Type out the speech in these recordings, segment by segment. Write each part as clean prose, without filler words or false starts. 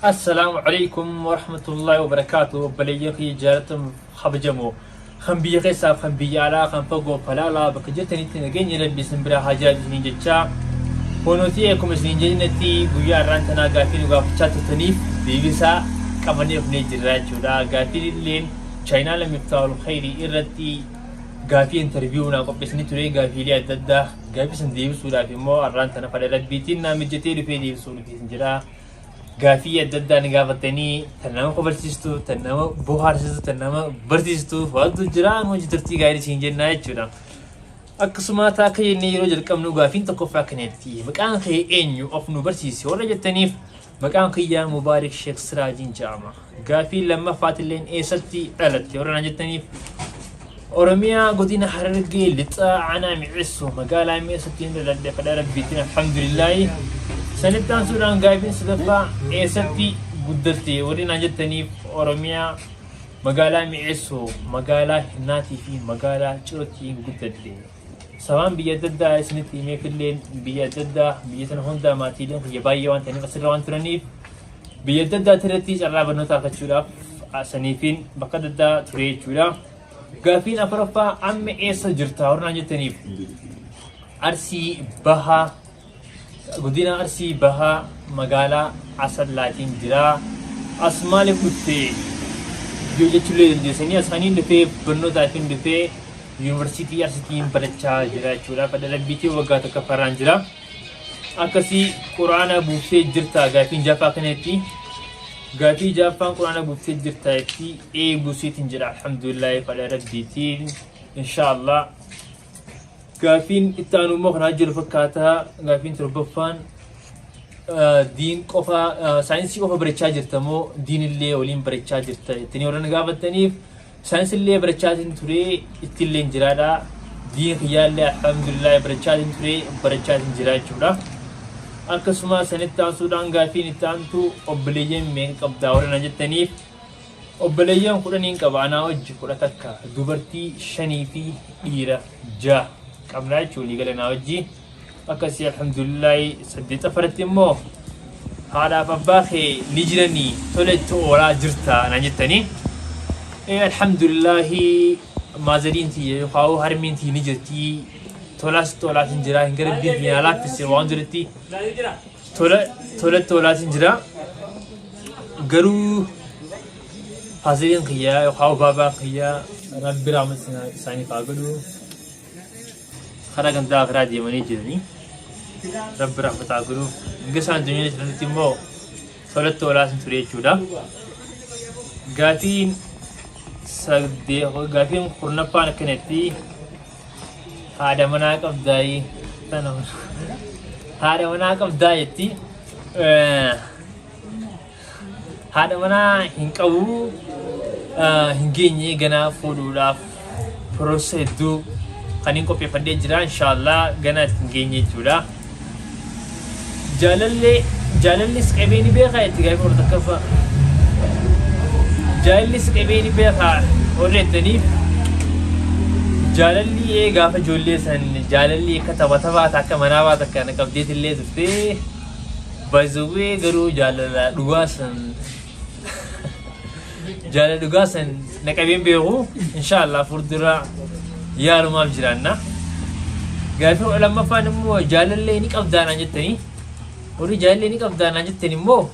السلام عليكم ورحمة الله وبركاته. بليغي جارتم خبجمو خنبي قيسا خنبي على خنفقو فلالا بكجتني تنجيني ربي سنبرا حاجات نينجتشا ونوتيكم سنينجنتي غيا رانتنا غافين غافتشات تنيف بيبسا كماني ابني جراجو دا غافين لين چاينا لم يفتاو الخيري إرتي غافي انترفيونا قبسني تري غافي لي أددا غافي سنديب سودا في مو رانتنا فلالت بيتين نامي جتيري في ديب سودا في سنجرا غافي أددا نغافتني تنما قبرسيستو تنما بوهارسيستو تنما برسيستو فادو جران وجدرتي غايري سنجرنا يجونا أكسما تاكي نيرو جلقم نو غافين تقفا كنتي مكان خي إنيو أفنو برسيسي ولا جتنيف مكان خيا مبارك شيخ سراجين جامع غافي لما فاتلين إيسلتي ألتي ورنا جتنيف أورميا قدينا حرقي لطا عنا معسو مقالا ميستين للد فدارك بيتنا الحمد لله سنتان سودان غايبين سدفا إيسلتي قدرتي ورنا جتنيف أورميا مقالا معسو مقالا هناتي في مقالا شروتي قدرتي سواء بيددا سنتي ميكلين بيددا بيتنا هوندا ماتيلين يبايا وانتني قصر وانترنيف بيددا ترتي جرى بنوتا كتشولا سنيفين بقددا تريتشولا غافين أفرفا أم إيسا جرتا ورنا جتنيف أرسي بها قدينا أرسي بها مقالا عصر لاتين جرا أسمال كتي جوجة چلو جسني أسانين دفع بنوتا فين دفع يونيورسيتي أرسيتين برچا جرا چولا pada lebiti wagata kafaran jira akasi Qur'ana bufte jirta gafin jafa kaneti gafi jafan Qur'ana bufte jirta ti e busitin jira alhamdulillah pada rabbitin inshallah gafin itanu mokhna jil fakata gafin turbafan din qofa science qofa برچا jirta mo din ille olin برچا jirta tini oran gabatani ساينس اللي برشاتين تري استيلين جرادا دين خيال الحمد لله برشاتين تري برشاتين جراد شورا أكسما سنتان سودان غافين تانتو أبليين من كبداورنا جتنيف أبليين قرنين كبانا وج قرتكا دوبرتي شنيفي إيرا جا كمنا شولي قلنا وجي أكسي الحمد لله سديت فرتي مو هذا بباخي نجرني تولدت ورا جرتا نجتني الحمد لله ما زرينتي يخاو هرمينتي نجتي تولاس انجرا هنقرب بيتي على في السيروان جرتي تولاس انجرا قرو حاضرين خيا يخاو بابا خيا رب رحمة ساني فاقلو خرق انت اخرى ديماني جرني رب رحمة عقلو نقصان دنيا جرنتي مو تولاس انتوري چودا غاتين سدي غافين قرنا بان كنتي هذا مناقب داي تنور هذا مناقب دايتي هذا منا هنكو هنجيني جنا فودولا بروسيدو خلينا كوبي فدي جرا إن شاء الله جنا هنجيني جولا جاللي سكبيني بيخا يتجاي مرتكفا جاللي سكبيني بيخا وريتني جاللي إيه غافة جولي سن جاللي كتبتها تاكا منابا تاكا نكبديت اللي تفتي بزوي غرو جاللا دوغاسن جاللا دوغاسن نكبين بيغو إن شاء الله فردرا يارو ما بجرانا غافة لما فانمو جاللي نكبدانا جتني وري جاللي نكبدانا جتني مو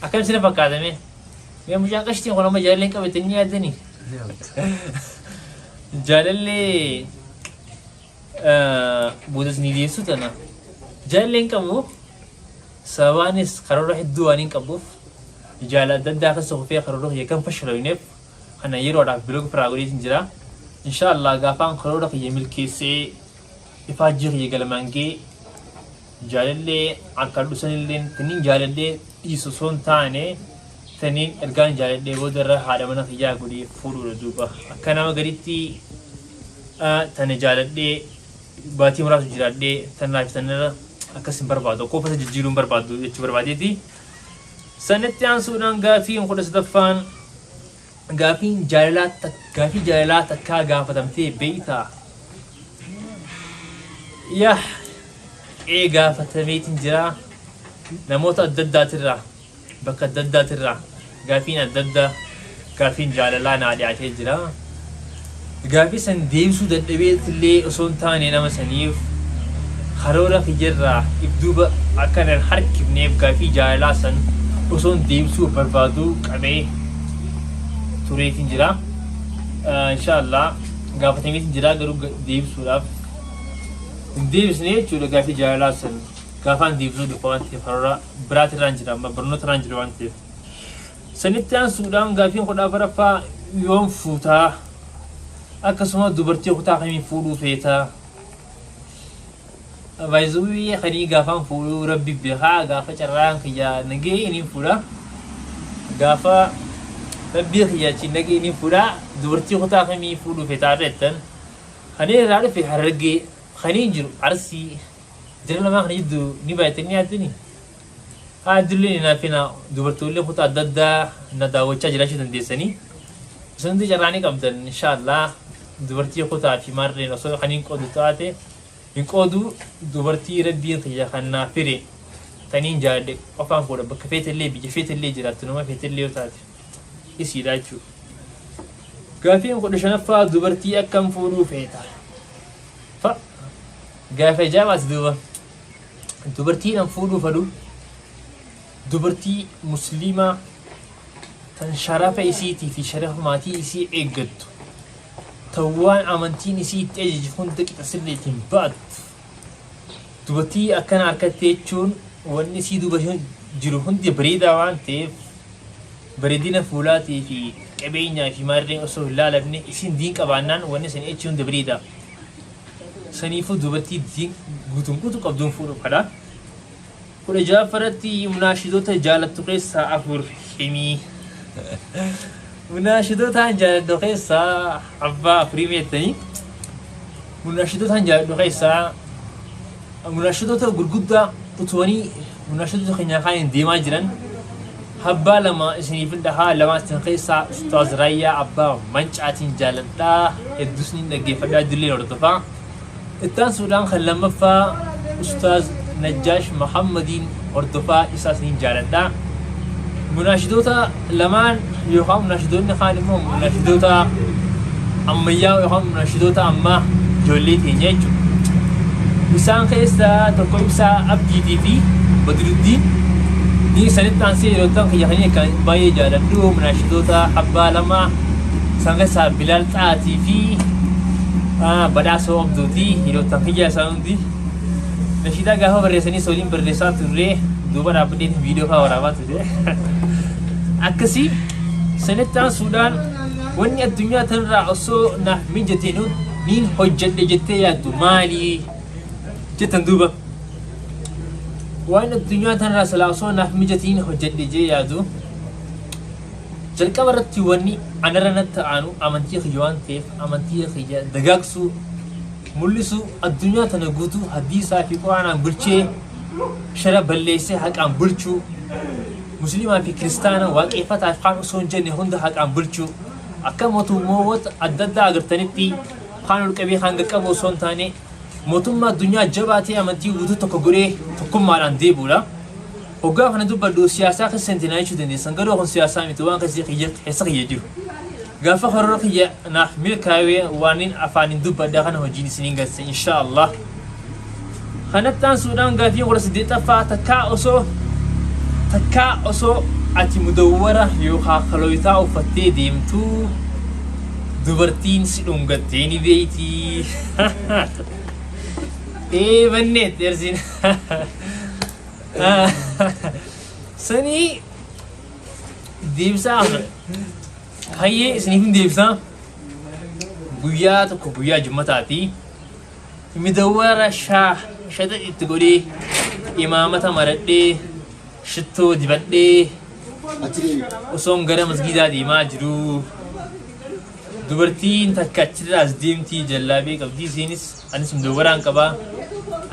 أكم سنة فكادمي يا مجاكشتي ولا ما جاللي كبتني يادني جاللي بودس نيديسو تنا جاللي كمو سوانس قرروا الدوانين كبوف جال داخل سوفيا قرروا هي كم فشلوا ينف أنا يروح على بلوغ فراغوري تنجرا إن شاء الله قافان قرروا هي ملكي سي يفاجر يقال مانجي جاللي عقلوا سنين تنين جاللي يسوسون تاني تنين إرجان جاللي بودر هذا منا خيا قولي فورو دوبا كنا ما قريتي تاني جاللي باتي مرات جاللي تنلاف تنلا أكسم بربادو كوفة جيلون بربادو يتش بربادي دي سنتيان سودان غافين خدس دفان غافين جاللات تكا غافة تمتي بيتا يح إيه غافة تميت جرا نموت الددات الرا bakka adda addaatirraa gaafiin adda addaa gaafiin jaalalaa naa dhiyaatee jira. Gaafii san deebisuu dadhabeetillee osoo hin taane nama saniif karoora kiyyarraa ibduuba akkanan harkifneef gaafii jaalalaa san osoo hin deebisuu barbaadu qabee tureetiin jira. Inshaallah gaafatameetiin jira garuu deebisuudhaaf hin deebisne jechuudha gaafii jaalalaa san gaafaan deebisuu dhufa waan ta'eef karoora biraatirraan jira amma barnootarraan jira waan ta'eef. Sanitti aansuudhaan gaafiin kudha afuraffaa yoom fuutaa akkasuma dubartii kutaa kamii fuudhuu feetaa baay'ee kanii gaafaan fuudhuu rabbi beekaa gaafa carraan kiyyaa nagee inni fuudha gaafa rabbi kiyyaa nagee inni fuudha dubartii kutaa kamii fuudhuu feetaa irrattan kanii irraa dhufe Harargee kanii jiru Arsii jira lamaa kana jidduu ni baay'atanii yaadanii adillee naafina dubartoollee kutaa adda addaa na daawwachaa jiraachuu dandeessanii sunti carraanii qabdan inshaallah dubartii kutaa fi marreen osoo kaniin qoodu taate hin qoodu dubartii rabbiin kiyya kan naa fire taniin jaalladhe qofaan fuudha bakka feetallee biyya feetallee jiraattu nama feetallee yoo taate isiidha jechuudha. Gaafiin kudha shanaffaa dubartii akkam fuudhuu feeta fa gaafa ijaabaas duuba dubartii nan fuudhuu fadhu dubartii musliimaa tan sharafa isiitii fi sharafa maatii isii eeggattu tawwaan amantiin isii itti ajaju hunda qixa sirriitiin baattu dubartii akkana harkatte jechuun wanni isii duuba jiru hundi bareedaa waan ta'eef bareedina fuulaatii fi qabeenyaa fi maarreen osoo hin laalamne isiin diin qabaannaan wanni san jechuun hunda bareedaa saniifuu dubartii diin guutuu qabduun fuudhuuf kadhaa. Kudha ja'affaratti munaashidoota jaalattu keessaa afur himii. Munaashidootaan jaaladhu keessaa abbaa afurii meettanii munaashidootaan jaaladhu keessaa munaashidoota gurguddaa utubanii munaashidoota keenyaa kaaniin deemaa jiran abbaa lama isiniif dhahaa lamaatiin keessaa Ustaaz Raayyaa Abbaa Mancaatiin jaaladhaa hedduus ni dhaggeeffadhaa dilleen hordofaa. Itti aansuudhaan kan lammaffaa Ustaaz Najjaash Muhammadiin hordofaa isaas ni jaaladhaa. Munaashidoota lamaan yookaan munaashidoonni kaan immoo munaashidoota ammayyaa yookaan munaashidoota ammaa ijoollee teenya jechuudha. Isaan keessaa tokko Ibsaa Abdiitii fi Badruddiin ni sanitti aansee yeroo ta'an kiyyakanii kan baay'ee jaaladhu munaashidoota abbaa lama isaan keessaa Bilaal Xaatii fi Badhaasoo Abduutii yeroo ta'an kiyya isaan hundi nashidaa gaafa barreessanii waliin barreessaa turre duuba dhaabbateen viidiyoo fa'aa waraabaa ture. Akkasii sanitti aansuudhaan wanni addunyaa tanarraa osoo naaf mijatee niin hojjedhe jettee yaaddu maali jettan duuba waan addunyaa tanarraa silaa osoo naaf mijatiin hojjedhe jee yaadu jalqaba irratti wanni anarra natti aanu amantii kiyya waan ta'eef amantii kiyya dagaagsuu mul'isuu addunyaa tana guutuu hadiisaa fi quraanaan bulchee shara balleessee haqaan bulchuu musliimaa fi kiristaana waaqeffataa fi kaan osoo hin jenne hunda haqaan bulchuu akka mootummoota adda addaa agartanitti kaan ol qabee hanga qabu osoo hin taane mootummaa addunyaa jabaatee amantii guutuu tokko godhee tokkummaadhaan deebi'uudha. Hoggaa kana dubbadhu siyaasaa keessa hin jechuu dandeessan garuu kun siyaasaa miti waan keessa kiyya jiru. Gaafa karoora kiyya naaf milkaa'ee waaniin afaaniin dubbadhaa kana hojiin isiniin galche inshaallah. Kanatti aansuudhaan gaafii kudha saddeettaffaa takkaa osoo ati mudawwara yookaan kalooyitaa uffattee deemtuu dubartiin si dhungattee ni beeyti. Banneet dersin. Sanii deebisaa hayyee isiniif hin deebisaa guyyaa tokko guyyaa jummataati mudawwara shata itti godhee imaamata maradhee shittoo dibadhee osoon gara masgiidaa deemaa jiru dubartiin takka achirraas deemtii jallaabee qabdii isiinis anis mudawwaraan qabaa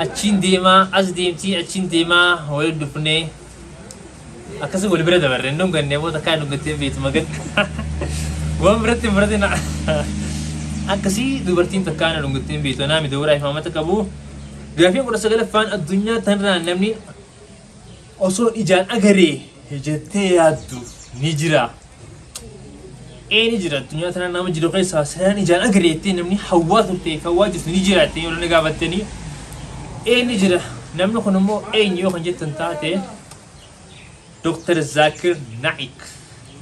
achiin deemaa as deemtii achiin deemaa wal dhufnee akkasii wal bira dabarre ndon ganne bota kaan dhugattee beetu magan waan biratti biratina akkasii dubartiin takkaan dhugattee beetu naa mudawwaraa imaamata qabu gaafii kudha sagalaffaan addunyaa tanraan namni osoo ijaan agaree jettee yaaddu ni jira. Ni jira addunyaa tana nama jiru keessa sanaan ijaan agareettee namni hawwaa turtee hawwaa jirtu ni jira jettee yoo na gaafattanii ni jira. Namni kun immoo eenyu yoo kan jettan taate Dr. Zakir Naik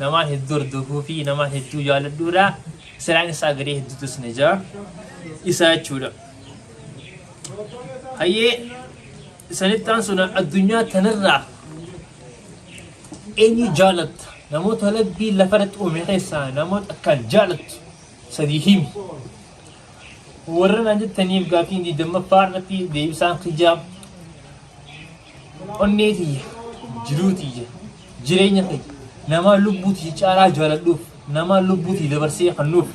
namaan hedduu hordofuu fi namaan hedduu jaaladhuudha. Sanaan isaa garee hedduutus ni jira isaa jechuudha. Hayyee sanittaan sun addunyaa tanarraa eenyu jaalatta namoota labbii lafarratti uume keessaa namoota akkaan jaalattu sadii himi. Warra naan jettaniif gaaffii digdammaffaa irratti deebisaan kijaab onnee tiyya jiruu tiyya jireenya kee nama lubbuu tiyya caalaa jaaladhuuf nama lubbuu tiyya dabarsee kennuuf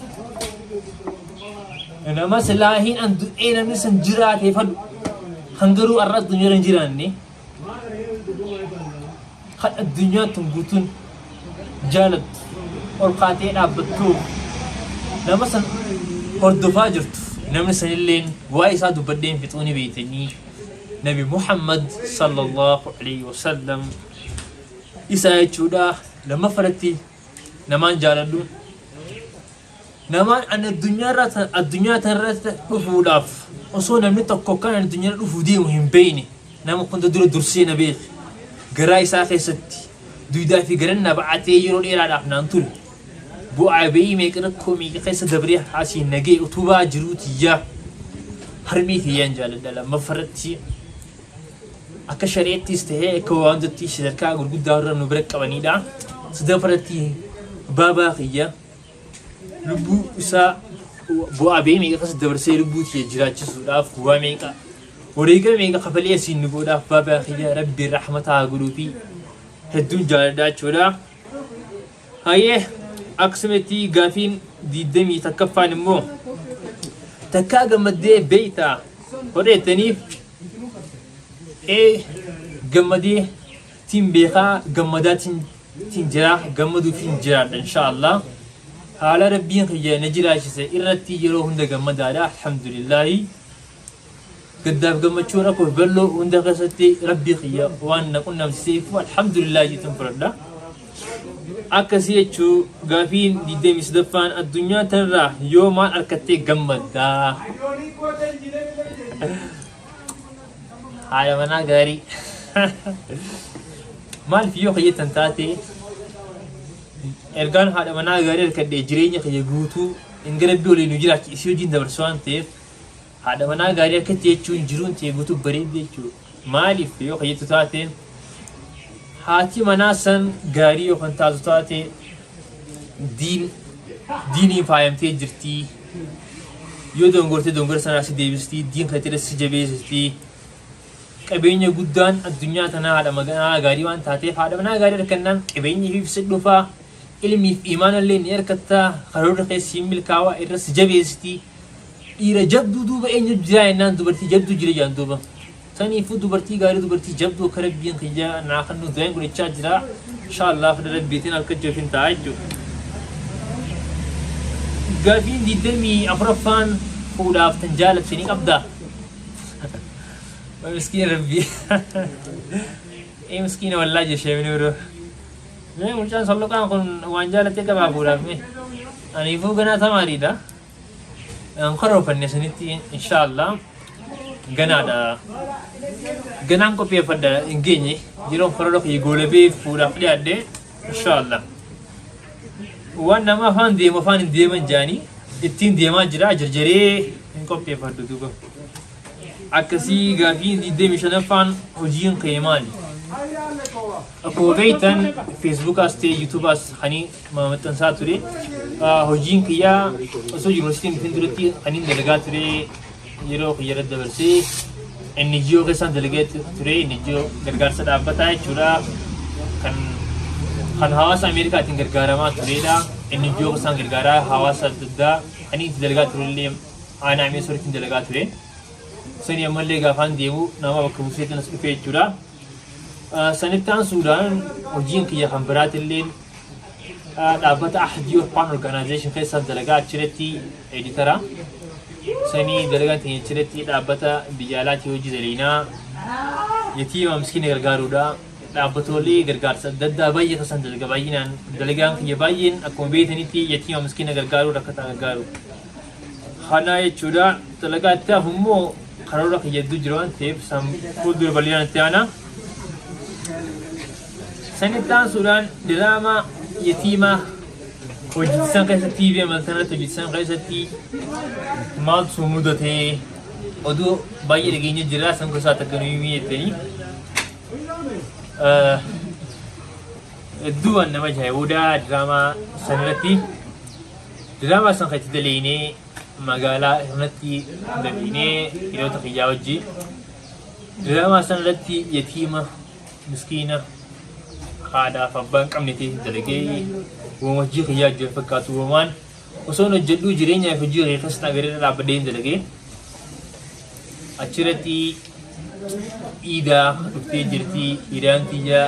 nama silaahiin an du'ee namni san jiraatee fadhu hangaruu arra addunyaa hin jiraanne kan addunyaa tun guutuun jaalattu ol kaatee dhaabbattu nama san hordofaa jirtu namni sanilleen waa'ee isaa dubbadheen fixuuni beeytanii Nabi Muhammad sallallahu alaihi wasallam isaa jechuudha. Lama faratti namaan jaaladhu namaan an addunyaa tanarratti dhufuudhaaf osoo namni tokko kan addunyaa dhufuu deemu hin beeyne nama hunda dura dursee na beek garaa isaa keessatti duudaa fi garannaa ba'atee yeroo dheeraadhaaf naan ture bu'aa beeyii meeqa rakkoo meeqa keessa dabree haasiin nagee utubaa jiruu tiyyaa harmii tiyyaan jaaladha. Lama faratti akka shari'attis ta'ee akka waantotti sadarkaa gurguddaa irra nu bira qabanidha. Sadafarratti baabaa kiyya lubbuu isaa bu'aa beeyii meeqa keessa dabarsee lubbuu tiyya jiraachisuudhaaf bu'aa meeqa wareega meeqa kafalee asiin nu godhaaf baabaa kiyya rabbi rahmataa godhuu fi hedduun jaaladha jechuudha. Hayyee akkasumatti gaafiin 21ffaan immoo takkaa gammaddee beeytaa hodheettaniif gammadee tiin beekaa gammadaa tiin jira gammaduu fi jiraadha inshaallah. Haala rabbiin kiyya na jiraachise irratti yeroo hunda gammadaadha alhamdulillahi. Gaddaaf gammachuu rakkoo balloo hunda keessatti rabbii kiyya waan na qunnamsiseef alhamdulillahi jechuun fudhadha. Akkasii jechuu gaafiin 23ffaan addunyaa tanarraa yoo maal argattee gammaddaa? Haala manaa gaarii maaliif yoo kayyattan taate ergaan haadha manaa gaarii argadhee jireenya kiyya guutuu inni rabbii waliin nu jiraachise hojiin dabarsu waan ta'eef haadha manaa gaarii akkatti jechuun jiruun ta'e guutuu bareedde jechuudha. Maaliif yoo kayyattu taate haati manaa san gaarii yoo kan taatu taate diiniin faayamtee jirti. Yoo dongortee dongora sanaa si deebistii diin kan si jabeessiti. Qabeenya guddaan addunyaa tanaa haadha manaa gaarii waan taateef haadha manaa gaarii harkannaan qabeenyi fi dhufaa ilmiif imaanallee ni harkattaa karoora keessi milkaawaa irra si jabeessiti. Dhiira jabduu duuba eenyu jira jennaan dubartii jabduu jira jaan duuba. Saniifuu dubartii gaarii dubartii jabduu akka rabbiin kiyya naa kan nu du'aan godhachaa jira. Inshaallah fedha rabbiitiin harkachuu hin ta'a jechuudha. Gaafiin 24ffaan fuudhaaf tan jaalattu ni qabdaa? مسكين ربي مسكينة والله جشة من ورو मैं मुझे सब लोग का वांजा लेते कब आप बोला मैं अनीफू गना था हमारी दा अंकरों पर नेसनीति इंशाअल्लाह गना दा गनाम को पे पड़ा इंगेंजे जिरो फरों की गोले भी पूरा अपने आदे इंशाअल्लाह वन नमा फान दिए मन जानी इतनी दिए मन जरा जर्जरे इनको पे पड़ा दूँगा akkasii gaafii 25ffaan hojiin kee maali? Akkuma beektan feesbuukaas ta'e yuutuubaas kanii maxxansaa ture. Hojiin kiyyaa osoo yuunivarsiitiin dhufin duratti kaniin dalagaa ture yeroo kiyya dabarsee NGO keessaan dalagaa ture. NGO gargaarsa dhaabbataa jechuudha. Kan hawaasa Ameerikaatiin gargaaramaa turedha. NGO keessaan gargaaraa hawaasa adda addaa kanii itti dalagaa turellee aanaa Ameesoriitiin dalagaa ture. Sani ammallee gaafaan deemu nama bakka buuseetti nas dhufee jechuudha. Sanittaan Suudaan hojiin kiyya kan biraatillee dhaabbata Ahadii Orphan Organization keessaa dalagaa achirratti editara. Sani dalagaan ta'e achirratti dhaabbata biyya alaatii hojii zaliinaa yatiima miskiina gargaaruudha. dhaabbatoolee gargaarsa adda addaa baay'ee tasan dalaga baay'inaan dalagaan kiyya baay'een akkuma beekanitti yatiima miskiina gargaaruu rakkataa gargaaru kana jechuudha dalagaa itti hafu immoo karoora kiyya hedduu jira waan ta'eef fuuldura bal'inaan itti aanaa sanitti aansuudhaan diraamaa yatiimaa hojjechiisan keessatti TV amaltanatti hojjechiisan keessatti maaltu mudatee oduu baay'ee dhageenya jira san gosaa takka nuyi jettanii hedduu waan nama ajaa'ibuudha diraamaa sanirratti diraamaa san keessatti daleeynee magaalaa irratti daleeynee hiriyoota kiyyaa wajji diraamaa sanirratti yatiima miskiina haadhaaf abbaan qabne ta'e dalagee wajjii kiyyaa jiru fakkaatu uumaan osoo hojjedhuu jireenyaa fi hojii reeffas nagaree dhaabbadee dalagee achirratti iidaa dhuftee jirti iidaan tiyyaa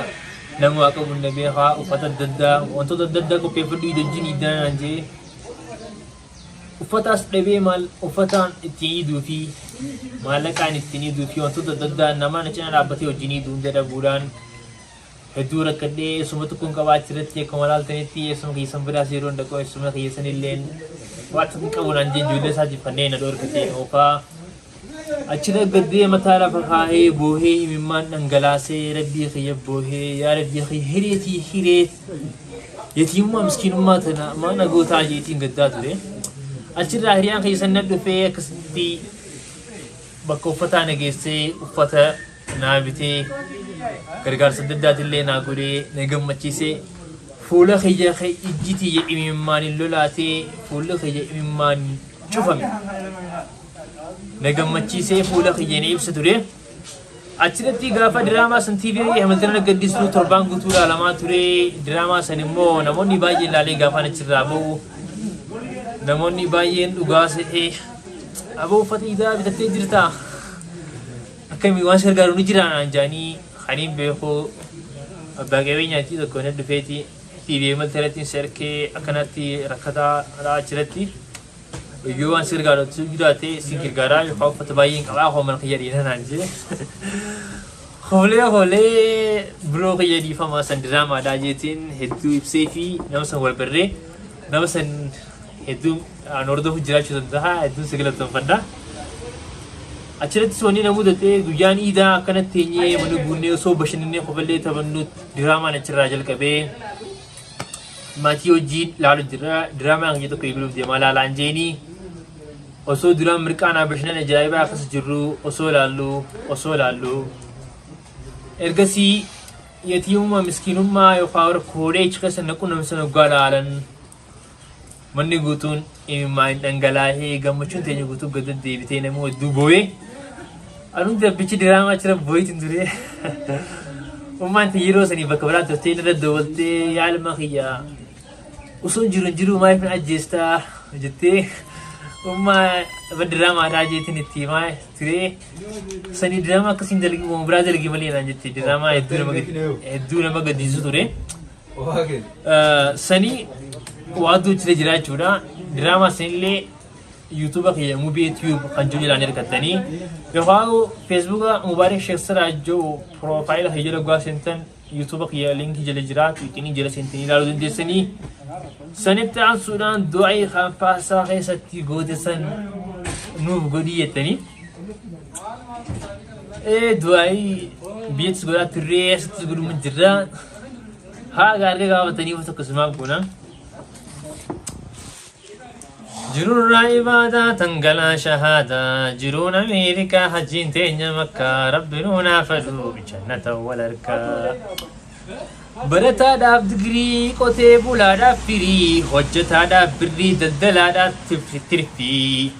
nama waa qabu na beekaa uffata adda addaa wantoota adda addaa qopheeffadhu iidajjiin iidaan naan jee uffataas dhabee maal uffataan ittiin iiduu fi maallaqaan ittiin iiduu fi wantoota adda addaa namaan cina dhaabbatee wajjin iiduu hunda dhabuudhaan hedduu rakkadhee suma tokkoon qabaachirratti akkuma laaltanitti eessuma keessan biraas yeroo hundaqoo eessuma keessan illeen waan tokko qabuudhaan jee ijoollee isaatiif kanneen na dhoorkatee oofaa achirra gaddee mataa lafa kaahee boohee imimmaan dhangalaasee rabbii kiyya boohee yaa rabbii kiyya hireetii hireet yatiimummaa miskiinummaa tana maana gootaa jeetiin gaddaa ture achirraa hiriyaan keessan na dhufee akkasitti bakka uffataa nageessee uffata naa bitee gargaarsa adda addaatillee naa godhee na gammachiisee fuula kiyya ijjitii imimmaan hin lolaatee fuula kiyya imimmaan cufame na gammachiisee fuula kiyya ni ibsa ture achirratti gaafa diraamaa san TV Hamilton gaddisuu torbaan guutuu ilaalamaa ture diraamaa san immoo namoonni baay'een ilaalee gaafaan achirraa ba'u namoonni baay'een dhugaa se'ee aboo uffata iidaa bitattee jirta akkamii waan gargaaru ni jira naan jaanii khaniin beekoo abbaa qabeenyaatti tokko na dhufeeti TV Hamilton serkee akkanatti rakkataa achirratti yoo waan gargaaru jiraate si gargaaraa yoo uffata baay'een qabaa hooman kiyya dhiina naan jee hoolee biroo kiyya dhiifamaa san diraamaadhaa jeetiin hedduu ibsee fi nama san wal barree nama san hedduu aan hordofu jiraachuu danda'a hedduu si galateeffadha achirratti soonni na mudatee guyyaan iidaa akkanatti teenyee mana guunnee osoo bashannanee qofallee taphannu diraamaan achirraa jalqabee maatii wajjin laalu jira diraamaan kiyya tokko eegaluuf deemaa laalaan jeenii osoo duraan mirqaanaa bashannan ajaa'ibaa akkas jirru osoo laallu ergasii yatiimummaa miskiinummaa yookaan rakkoolee achi keessa naquu namni waggaa laalan manni guutuun imimmaan dhangalaa'ee gammachuun teenya guutuu gad deebitee namni hedduu boo'ee anuun dabbichi diraamaa achirra boo'itiin ture ummaan yeroo sanii bakka biraan turtee irra dabaltee yaalma kiyyaa osoo jiru maaliif na ajjeestaa jettee ummaa diraamaa jeetiin itti himaa ture sanii diraamaa akkasiin dalagi waan biraa dalagi malee naan jettee diraamaa hedduu nama gaddisiisu ture sanii waaduu jira jiraachuudha diraamaa sanillee YouTube kiyya Mubii Tube kan jiru jedhanii argattanii yookaan Facebook Mubaarak Sheekh Siraajoo profile kiyya laggaa seentan YouTube kiyya link jala jira Twitter jala seentanii ilaaluu dandeessanii sanitti aansuudhaan du'aa kanfaasaa keessatti gootesan nuuf godhii jettanii du'aa biyyattis godhaa turree asitti godhuma jirra haa gaarree gaafatanii of akkasumaaf goona جرون عبادة تنقلا شهادة جرون أمريكا حجين تينيا مكة ربنا فدو بجنة والأركا برتا داف دقري قوتي بولا داف فري حجتا داف بري دلدلا داف ترفي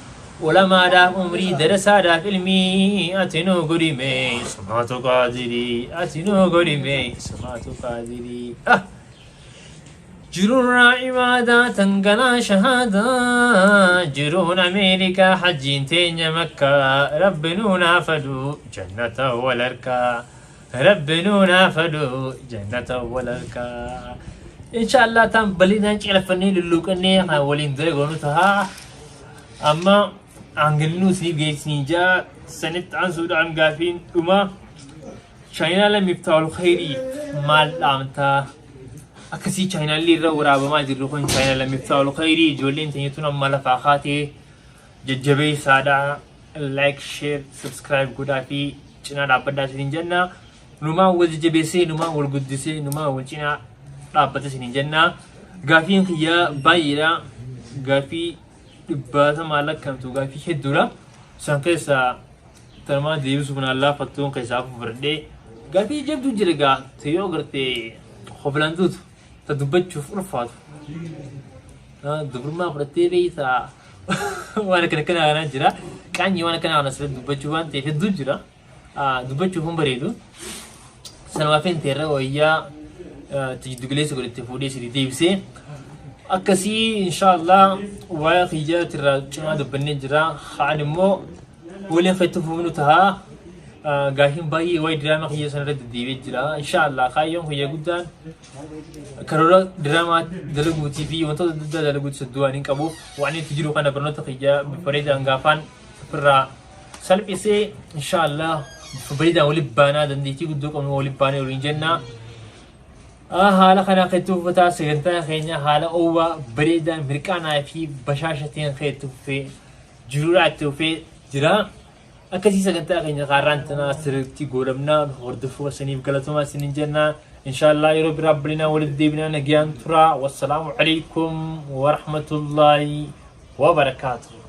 ولما داف عمري درسا داف علمي أتنو قريمي سماتو قادري أتنو قريمي سماتو قادري جرون عبادة تنقلا شهادة جرون أمريكا حجين تينيا مكة ربنا فدو جنة والأركا ربنا فدو جنة والأركا إن شاء الله تم بلينا نشعل فني للوكني ولين درجون تها أما عنقلنو سيب جيس نيجا سنت عن سود عن قافين وما channel مفتاح الخير مال أمتا أكسي channel اللي رورا بما جرّون channel مفتاح الخير جولين تنيتون مال فاخاتي ججبي سادا like share subscribe كودا في channel أبدا سنين جنة نما وججبيسي نما والقدسي نما وجنا أبدا سنين جنة غافين خيا بايرا غافي بات مالك كم تو غافي هدورا سانكيسا ترما ديوس من الله فتون كيساف بردي غافي جبدو جرغا تيو غرتي خبلاندوت تدبت شوف رفات دبرما برتي ليسا وانا كنا انا جرا كان وانا كنا انا سر دبت شوان تي هدو جرا دبت شوفم بريدو سنوافين تيرا ويا تجدو جليس غرتي فودي سري ديوسي أكسي إن شاء الله وخيجات الرجال دبني جرا خانمو ولي ختفو منو تها قاهم باي وايد دراما خيجة سنة الديوي جرا إن شاء الله خايم خيجة قدان كرورا دراما دلقو تي في وانتو دلقو تسدوانين كابو وعني تجرو خانا برنوت خيجة بفريد أنغافان فرا سالب إسي إن شاء الله فبريد أوليبانا دنديتي قدوك أمو أوليبانا ورينجنا حالا خنا خيتو فتا سجنتا خينا حالا أووا بريدا مريكانا في بشاشتين خيتو في جروراتو في جرا أكسي سجنتا خينا قارنتنا سرتي غورمنا غردفو سنيف غلطوما سنينجنا إن شاء الله يرب ربنا ولدينا نجيان ترى والسلام عليكم ورحمة الله وبركاته.